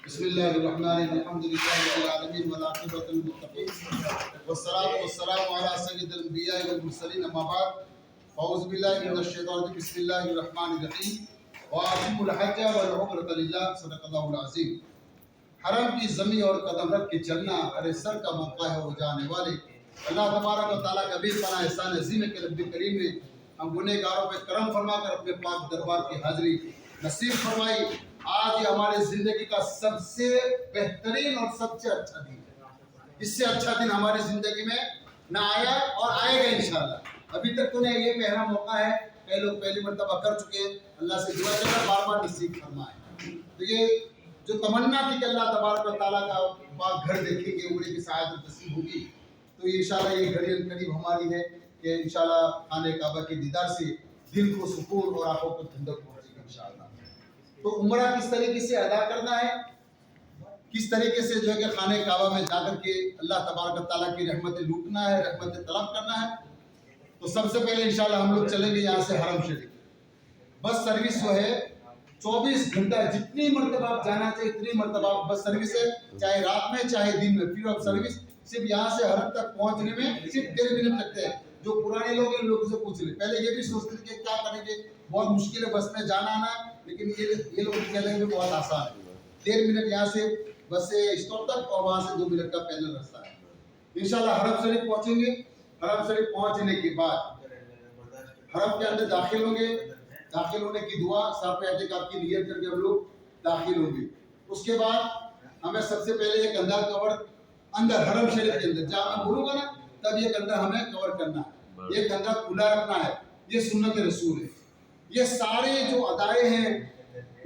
بسم اللہ الرحمن الرحیم الحمد للہ رب العالمین والعاقبۃ للمتقین والصلاۃ والسلام علی سید الانبیاء والمرسلین اما بعد اعوذ باللہ من الشیطان الرجیم بسم اللہ الرحمن الرحیم واتموا الحج والعمرۃ للہ صدق اللہ العظیم۔ حرم کی زمین اور قدم رکھ کے چلنا ارے سر کا موقع ہے ہو جانے والے۔ اللہ تبارک و تعالیٰ کا بے پناہ احسان عظیم ہے کہ رب کریم نے ہم گنہگاروں پہ کرم فرما کر اپنے پاک دربار کی حاضری نصیب فرمائی۔ آج یہ ہماری زندگی کا سب سے بہترین اور سب سے اچھا دن ہے۔ اس سے اچھا دن ہماری زندگی میں نہ آیا اور آئے گا انشاءاللہ۔ ابھی تک تو نے یہ پہلا موقع ہے، کئی لوگ پہلی مرتبہ کر چکے ہیں، اللہ سے دعا کرنا بار بار نصیب فرمائے۔ تو یہ جو تمنا تھی کہ اللہ تبارک و تعالیٰ کا پاک گھر دیکھیں گے، عمرے کی سعادت نصیب ہوگی، تو انشاءاللہ یہ گھڑی قریب ہماری ہے کہ انشاءاللہ خانہ کعبہ کے دیدار سے دل کو سکون اور آنکھوں کو ٹھنڈک پہنچے گی انشاءاللہ۔ تو عمرہ کس طریقے سے ادا کرنا ہے، کس طریقے سے جو ہے کہ خانہ کعبہ میں جا کر کے اللہ تبارک و تعالیٰ کی رحمتیں لوٹنا ہے، رحمتیں طلب کرنا ہے، تو سب سے پہلے انشاءاللہ ہم لوگ چلیں گے یہاں سے حرم شریف۔ بس سروس جو ہے 24 گھنٹہ جتنی مرتبہ آپ جانا چاہیے اتنی مرتبہ بس سروس ہے، چاہے رات میں چاہے دن میں، فری آف سروس۔ صرف یہاں سے حرم تک پہنچنے میں صرف 1.5 منٹ لگتے ہیں۔ جو پرانے لوگ ہیں ان لوگوں سے پوچھ لیں، پہلے یہ بھی سوچتے تھے کہ کیا کریں گے، بہت مشکل ہے بس میں جانا آنا، لیکن یہ لوگ کہہ رہے ہیں کہ بہت آسان ہے۔ 1.5 منٹ یہاں سے بس سے اسٹاپ تک اور وہاں سے 2 منٹ کا پیدل راستہ ہے۔ انشاءاللہ حرم شریف پہنچیں گے۔ حرم شریف پہنچنے کے بعد حرم کے اندر داخل ہوں گے، داخل ہونے کی دعا سر پہ اعتکاف کی نیت کر کے ہم لوگ داخل ہوں گے۔ اس کے بعد ہمیں سب سے پہلے یہ کندھا کور اندر حرم شریف کے اندر جہاں میں بولوں گا نا تب یہ کندھا ہمیں کور کرنا ہے، یہ کندھا کھلا رکھنا ہے، یہ سنت رسول ہے۔ یہ سارے جو ادائے ہیں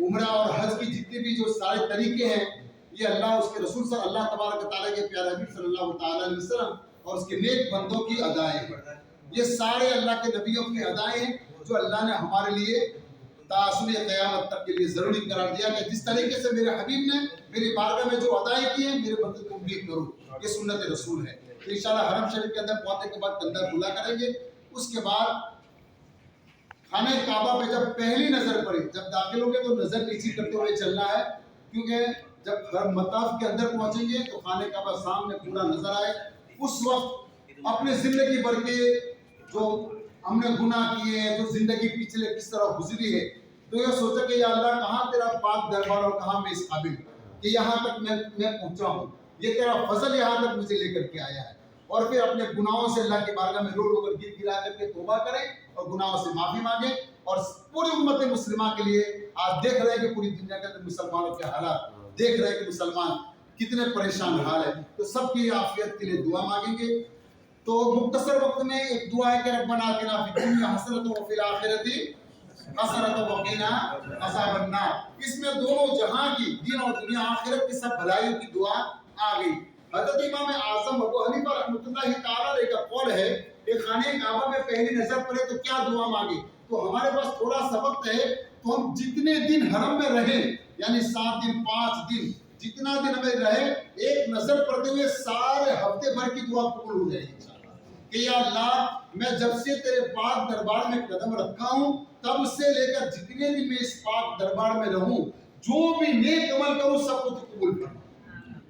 عمرہ اور حج کی جتنے بھی جو سارے طریقے ہیں، یہ اللہ اس کے رسول صلی اللہ تبارک و تعالیٰ کے پیارے حبیب صلی اللہ تعالیٰ علیہ وسلم اور اس کے نیک بندوں کی ادائے ہیں۔ یہ سارے اللہ کے نبیوں کی ادائے ہیں جو اللہ نے ہمارے لیے تاصل قیامت تک کے لیے ضروری قرار دیا کہ جس طریقے سے میرے حبیب نے میری بارگاہ میں جو ادائے کی ہیں میرے بندے کو بھی کرو، یہ سنت رسول ہے۔ تو انشاءاللہ حرم شریف کے اندر پہنچنے کے بعد کندھا کھلا کریں گے۔ اس کے بعد خانہ کعبہ پہ جب پہلی نظر پڑے، جب داخل ہوں گے تو نظر نیچی کرتے ہوئے چلنا ہے، کیونکہ جب حرم مطاف کے اندر پہنچیں گے تو خانہ کعبہ سامنے پورا نظر آئے۔ اس وقت اپنے زندگی بھر کے جو ہم نے گناہ کیے ہیں، جو زندگی پچھلے کس طرح گزری ہے، تو یہ سوچا کہ یا اللہ کہاں تیرا پاک دربار اور کہاں میں اس قابل کہ یہاں تک میں پہنچا ہوں، یہ تیرا فضل یہاں تک مجھے لے کر کے آیا ہے۔ اور پھر اپنے گناہوں سے اللہ کی بارگاہ میں رو رو کر گر گرا کر کے توبہ کریں اور گناہوں سے معافی مانگیں۔ اور پوری امت مسلمہ کے لیے آپ دیکھ رہے ہیں کہ پوری دنیا کے اندر مسلمانوں کے حالات دیکھ رہے ہیں کہ مسلمان کتنے پریشان حال ہے، تو سب کی عافیت کے لیے دعا مانگیں گے۔ تو مختصر وقت میں ایک دعا ہے کہ ربنا آتنا فی الدنیا حسنۃ وفی الآخرۃ حسنۃ وقنا عذاب النار۔ اس میں دونوں جہاں کی، دین اور دنیا آخرت کی سب بھلائیوں کی دعا آ گئی۔ حضرت امام اعظم ابو حنیفہ رحمۃ اللہ تعالیٰ علیہ کا قول ہے کہ خانہ کعبہ میں پہلی نظر پڑے تو کیا دعا مانگے، تو ہمارے پاس تھوڑا سا وقت ہے تو ہم جتنے دن حرم میں رہیں، یعنی 7 دن 5 دن جتنا دن ہمیں رہے، ایک نظر پڑتے ہوئے سارے ہفتے بھر کی دعا قبول ہو جائے گی انشاءاللہ کہ یا اللہ میں جب سے تیرے پاک دربار میں قدم رکھا ہوں تب سے لے کر جتنے بھی میں اس پاک دربار میں رہوں، جو بھی نیک عمل کروں سب کو تو قبول فرما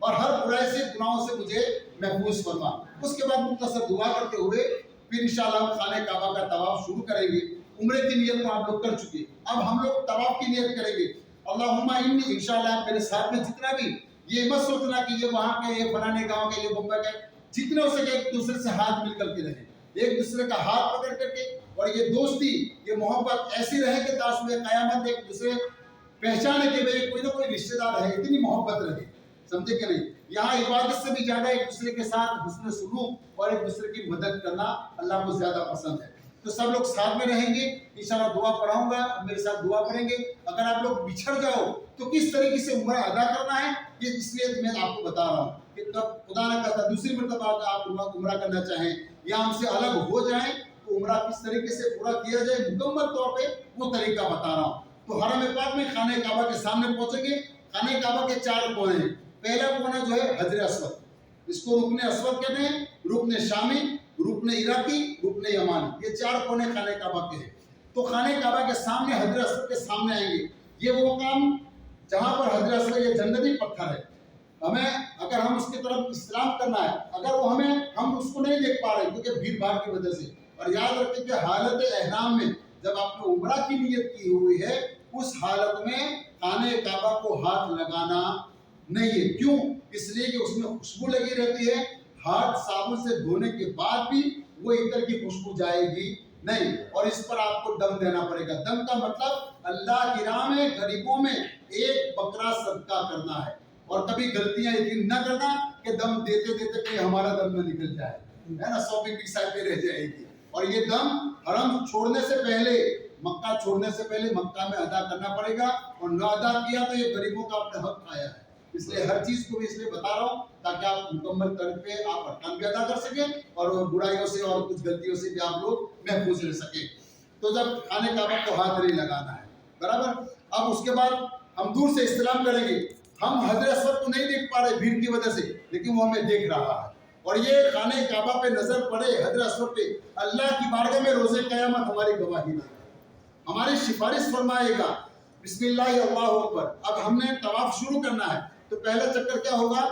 اور ہر برائی سے گناہوں سے مجھے محفوظ فرما۔ اس کے بعد مختصر دعا کرتے ہوئے پھر انشاءاللہ ہم خانہ کعبہ کا طواف شروع کریں گے۔ عمرے کی نیت تو آپ لوگ کر چکے، اب ہم لوگ طواف کی نیت کریں گے۔ اللہم انی، انشاءاللہ میرے ساتھ میں جتنا بھی، یہ مت سوچنا کہ یہ وہاں کے، یہ فلانے گاؤں کے، یہ بمبئی کے، جتنے ہو سکے ایک دوسرے سے ہاتھ مل کر کے رہیں، ایک دوسرے کا ہاتھ پکڑ کر کے، اور یہ دوستی، یہ محبت ایسی رہے کہ تاصل قیامت ایک دوسرے پہچانے کے بھئی کوئی نہ کوئی رشتہ دار ہے، اتنی محبت رہے، سمجھے کہ نہیں۔ یہاں عبادت سے بھی زیادہ ایک دوسرے کے ساتھ حسن سلوک اور ایک دوسرے کی مدد کرنا اللہ کو زیادہ پسند ہے۔ تو سب لوگ ساتھ میں رہیں گے، انشاءاللہ دعا پڑھاؤں گا، میرے ساتھ دعا کریں گے۔ اگر آپ لوگ بچھڑ جاؤ تو کس طریقے سے عمرہ ادا کرنا ہے، یہ اس لیے میں آپ کو بتا رہا ہوں کہ کب خدا نہ کرتا دوسری مرتبہ آپ عمرہ کرنا چاہیں یا ہم سے الگ ہو جائیں تو عمرہ کس طریقے سے پورا کیا جائے مکمل طور پہ وہ طریقہ بتا رہا ہوں۔ تو حرم پاک میں خانہ کعبہ کے سامنے پہنچیں گے۔ خانہ کعبہ کے 4 کونے ہیں۔ پہلا کونا جو ہے حجر اسود، اس کو رکن اسود کہتے ہیں، رکن شامی، رکن عراقی، رکن یمانی، یہ 4 کونے خانہ کعبہ کے ہیں۔ تو خانہ کعبہ کے سامنے حجر اسود کے سامنے آئیں گے۔ یہ وہ مقام جہاں پر حجر اسود یہ جنتی پتھر ہمیں اگر ہم اس کی طرف اسلام کرنا ہے، اگر وہ ہم اس کو نہیں دیکھ پا رہے کیونکہ بھیڑ بھاڑ کی وجہ سے، اور یاد رکھیں کہ حالت احرام میں جب آپ نے عمرہ کی نیت کی ہوئی ہے اس حالت میں خانہ کعبہ کو ہاتھ لگانا نہیں ہے. کیوں؟ اس لیے کہ اس میں خوشبو لگی رہتی ہے، ہاتھ صابن سے دھونے کے بعد بھی وہ ادھر کی خوشبو جائے گی نہیں، اور اس پر آپ کو دم دینا پڑے گا. دم کا مطلب اللہ کی راہ میں غریبوں میں ایک بکرا صدقہ کرنا ہے. اور کبھی غلطیاں یقین نہ کرنا کہ دم دیتے دیتے کہیں ہمارا دم نہ نکل جائے، ہے نا، 100 بھی سائڈ پہ رہ جائے گی. اور یہ دم حرم چھوڑنے سے پہلے، مکہ چھوڑنے سے پہلے مکہ میں ادا کرنا پڑے گا، اور نہ ادا کیا تو یہ غریبوں کا اپنے حق کھایا ہے. اس لیے ہر چیز کو بھی اس لیے بتا رہا ہوں تاکہ آپ مکمل طور پہ آپ ارکان بھی ادا کر سکیں اور برائیوں سے اور کچھ غلطیوں سے بھی آپ لوگ محفوظ رہ سکیں. تو جب خانہ کعبہ کو ہاتھ نہیں لگانا ہے، برابر. اب اس کے بعد ہم دور سے استلام کریں گے. ہم حجر اسود کو نہیں دیکھ پا رہے بھیڑ کی وجہ سے، لیکن وہ ہمیں دیکھ رہا ہے. اور یہ خانہ کعبہ پہ نظر پڑے، حجر اسود پہ، اللہ کی بارگاہ میں روز قیامت ہماری گواہی دے گا، ہماری سفارش فرمائے گا. بسم اللہ اللہ اکبر. اب ہم نے طواف شروع کرنا ہے تو پہلا چکر کیا ہوگا؟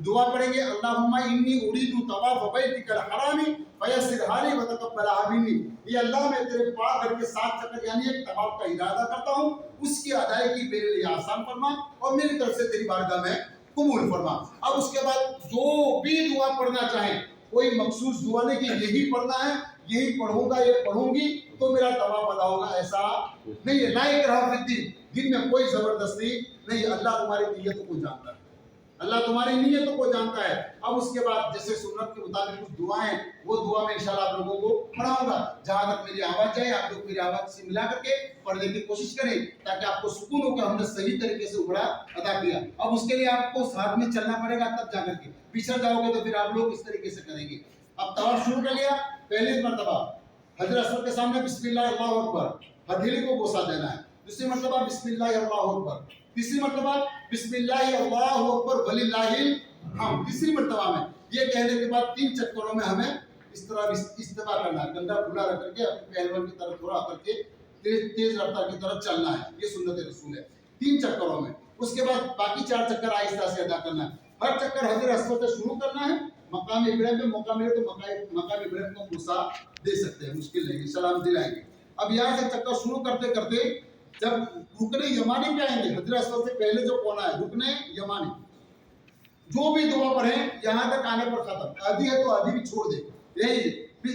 دعا پڑھیں گے، اللہم انی ارید طواف بیتک الحرام فیسرھا لی وتقبلھا منی. یہ اللہ میں تیرے پاک گھر کے 7 چکر یعنی ایک طواف کا ارادہ کرتا ہوں، اس کی ادائیگی میرے لیے آسان فرما اور میری طرف سے تیری بارگاہ میں قبول فرما. اب اس کے بعد جو بھی دعا پڑھنا چاہیں، کوئی مخصوص دعا نہیں کہ یہی پڑھنا ہے، یہی پڑھوں گا، یہ پڑھوں گی تو میرا طواف ادا ہوگا، ایسا نہیں ہے. لا اکراہ فی الدین، دین میں کوئی زبردستی نہیں. اللہ تمہاری نیتوں کو جانتا ہے، اللہ تمہاری نیتوں کو جانتا ہے. اب اس کے بعد جیسے سنت کے مطابق کچھ دعائیں، وہ دعا میں انشاءاللہ آپ لوگوں کو پڑھاؤں گا. جہاں تک میری آواز جائے آپ لوگ میری آواز سے ملا کر کے پڑھنے کی کوشش کریں تاکہ آپ کو سکون ہو کہ ہم نے صحیح طریقے سے عمرہ ادا کیا. اب اس کے لیے آپ کو ساتھ میں چلنا پڑے گا، تب جا کر کے پیچھے جاؤ گے تو پھر آپ لوگ اس طریقے سے کریں گے. اب طواف شروع کر لیا، پہلی مرتبہ حجر اسود کے سامنے بسم اللہ اللہ اکبر، ہتھیلی کو بوسہ دینا ہے. دوسری مرتبہ بسم اللہ اللہ اکبر. تیسری مرتبہ بسم اللہ اللہ اکبر وللہ الحمد. تیسری مرتبہ میں یہ کہنے کے بعد 3 چکروں میں ہمیں اس طرح استوا کرنا ہے، کندھا کھلا رکھ کر کے اپنے پہلوان کی طرف تھوڑا کر کے تیز رفتار کی طرف چلنا ہے. یہ سنت رسول ہے 3 چکروں میں. اس کے بعد باقی 4 چکر آہستہ سے ادا کرنا ہے. ہر چکر حجر اسود سے شروع کرنا ہے. مقام ابراہیم پہ موقع ملے تو مقام ابراہیم کو بوسہ دے سکتے ہیں، مشکل نہیں، سلام دلائیں گے. اب یہاں سے چکر شروع کرتے کرتے جب رکن یمانی پہ آئیں گے، حجر اسود سے پہلے جو کونا ہے رکن یمانی، جو بھی دعا پڑھیں یہاں تک آنے پر ختم. آدھی ہے تو آدھی بھی چھوڑ دیں. یہی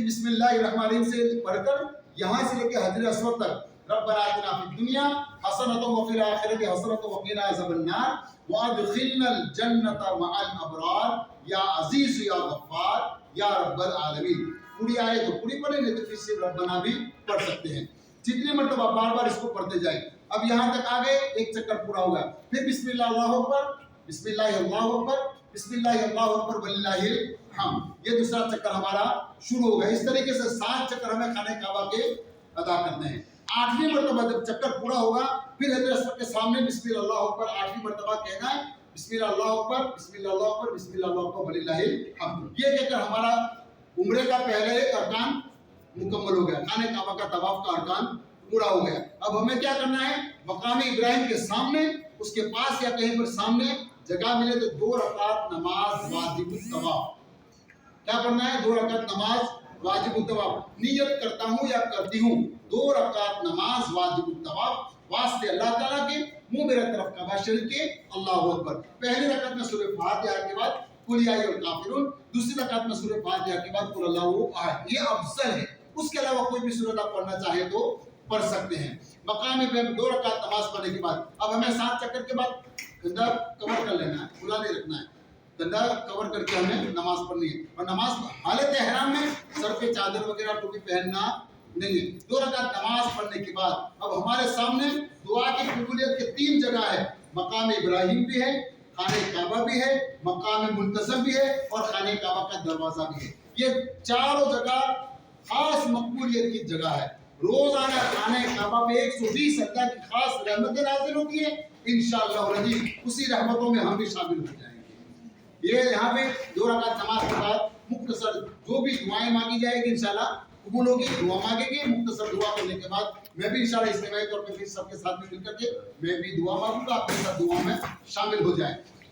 بسم اللہ الرحمن الرحیم سے پڑھ کر یہاں سے لے کے حجر اسود تک ربنا آتنا فی الدنیا حسنۃ وفی الآخرۃ حسنۃ وقنا عذاب النار وادخلنا الجنۃ مع الابرار یا عزیز یا غفار یا رب العالمین. پوری آئے تو پوری پڑھیں، نہیں تو پھر صرف ربنا بھی پڑھ سکتے ہیں. جتنی مرتبہ بار بار اس کو پڑھتے جائیں. اب یہاں تک آگے ایک چکر پورا ہوگا، پھر بسم اللہ اللہ اکبر، بسم اللہ اللہ اکبر، بسم اللہ اللہ اکبر وللہ الحمد. یہ دوسرا چکر ہمارا شروع ہوگا. اس طریقے سے 7 چکر ہمیں خانہ کعبہ کے ادا کرنے ہیں. 8ویں مرتبہ جب چکر پورا ہوگا پھر حجر اسود کے سامنے بسم اللہ اللہ اکبر 8ویں مرتبہ کہنا ہے. بسم اللہ اللہ اکبر، بسم اللہ اللہ اکبر، بسم اللہ اللہ اکبر وللہ الحمد. یہ کہہ کر ہمارا عمرے کا پہلا ایک ارکان مکمل ہو گیا، خانہ کعبہ کا طواف کا ارکان پورا ہو گیا. اب ہمیں کیا کرنا ہے؟ مقام ابراہیم کے سامنے، اس کے پاس یا کہیں پر سامنے جگہ ملے تو 2 رکعت نماز واجب الطواف. کیا کرنا ہے؟ 2 رکعت نماز واجب الطواف. نیت کرتا ہوں یا کرتی ہوں 2 رکعت نماز واجب الطواف واسطے اللہ تعالیٰ کے، منہ میرے طرف کعبہ شریف کے، اللہ اکبر. پہلی رکعت میں سورہ فاتحہ کے بعد قل یا ایھا الکافرون، دوسری رکعت میں سورہ فاتحہ کے بعد قل اللہ احد. یہ افضل ہے. اس کے علاوہ کوئی بھی سورت آپ پڑھنا چاہے تو پڑھ سکتے ہیں. مقام ابراہیم 2 رکعت نماز پڑھنے کے بعد اب ہمیں 7 چکر کے بعد کندھا کور کر لینا ہے، کھلا نہیں رکھنا ہے. کندھا کور کر کے ہمیں نماز پڑھنی ہے. اور نماز حالت احرام میں سر پہ چادر وغیرہ ٹوپی پہننا نہیں ہے. 2 رکعت نماز پڑھنے کے بعد اب ہمارے سامنے دعا کی قبولیت کے 3 جگہ ہے. مقام ابراہیم بھی ہے، خانہ کعبہ بھی ہے، مقام ملتزم بھی ہے اور خانہ کعبہ کا دروازہ بھی ہے. یہ چاروں جگہ خاص مقبولیت کی جگہ ہے. روزانہ خانہ کعبہ پہ 120 اللہ کی خاص رحمتیں نازل ہوتی ہیں. انشاءاللہ العزیز اسی رحمتوں میں ہم بھی شامل ہو جائیں گے. یہ یہاں پہ 2 رکعت نماز کے بعد مختصر جو بھی دعائیں مانگی جائے گی انشاءاللہ قبول ہوگی. دعا مانگیں گے، مختصر دعا کرنے کے بعد میں بھی انشاءاللہ اجتماعی طور پہ پھر سب کے ساتھ مل کر کے میں بھی دعا مانگوں گا، آپ کے ساتھ دعا میں شامل ہو جائیں.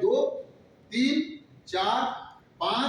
2 3 4 5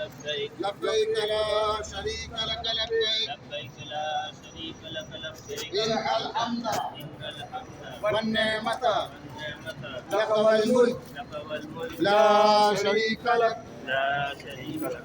لبيك لبيك لا شريك لك لبيك لبيك لا شريك لك لبيك إن الحمد إن الحمد والنعمة والنعمة لك والملك لك والملك لا شريك لك. لا شريك لك.